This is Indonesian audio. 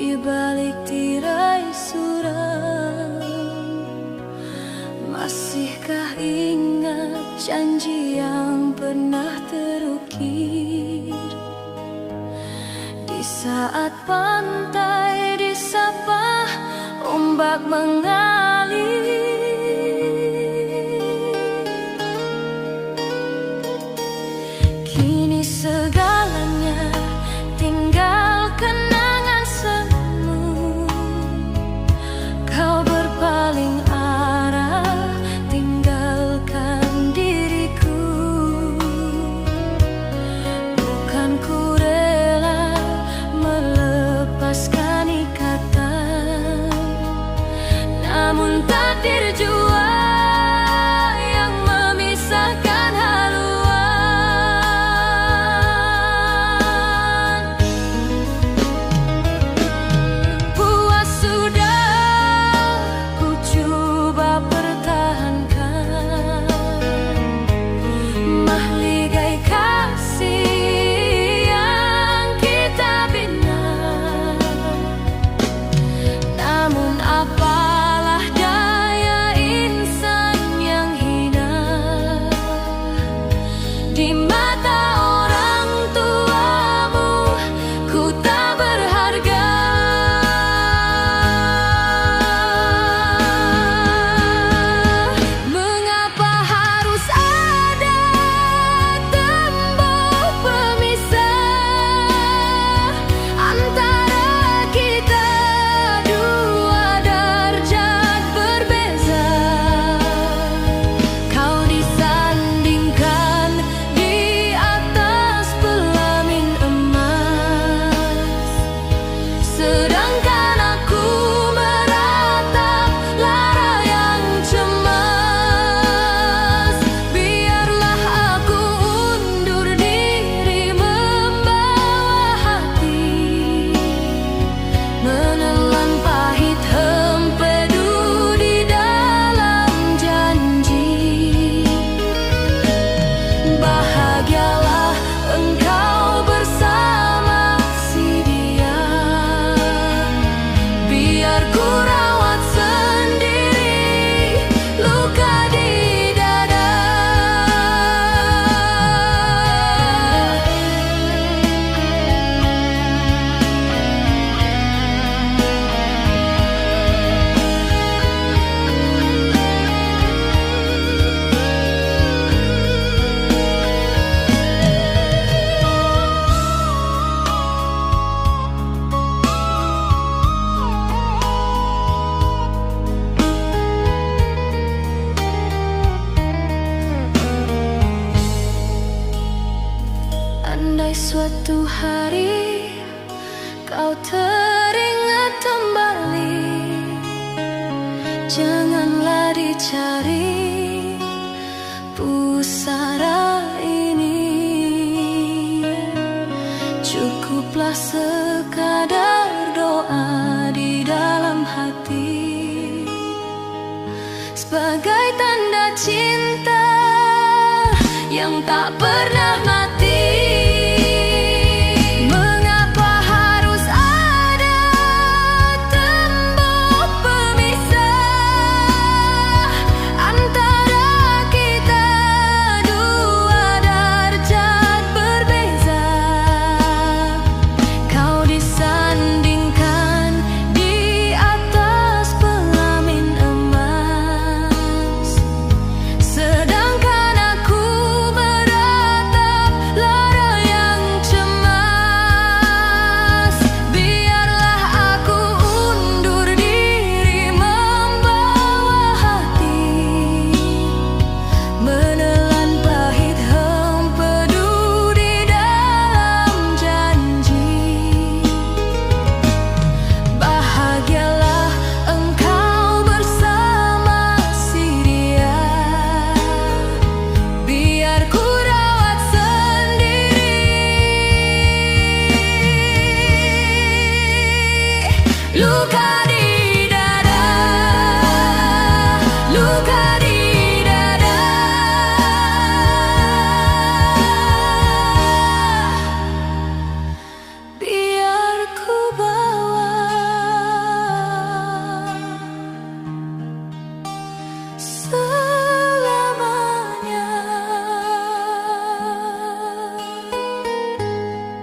Di balik tirai suram, masihkah ingat janji yang pernah terukir? Di saat pantai disapa ombak mengalir, kini segalanya tinggal kenangan semu. Kau berpaling arah, tinggalkan diriku. Bukan ku rela melepaskan ikatan, namun takdir jua yang memisahkan haluan. Puas sudah ku coba pertahankan mahligai kasih yang kita bina, namun apalah daya insan yang hina. Di mata orang tuamu ku tak berharga. Mengapa harus ada tembok pemisah antara kita, dua derajat berbeza? Kau disandingkan di atas pelamin emas, sedangkan aku meratap lara yang cemas. Biarlah aku undur diri membawa hati, menelan pahit empedu di dalam janji. Bahagialah engkau bersama si dia, biar ku rawat sendiri luka di dada. Andai suatu hari kau teringat kembali, janganlah dicari pusara ini. Cukuplah sekadar doa di dalam hati, sebagai tanda cinta yang tak pernah mati. Mengapa harus ada tembok pemisah antara kita, dua derajat berbeza? Kau disandingkan di atas pelamin emas, sedangkan aku meratap lara yang cemas. Biarlah aku undur diri membawa hati, menelan pahit empedu di dalam janji. Bahagialah engkau bersama si dia, biar ku rawat sendiri luka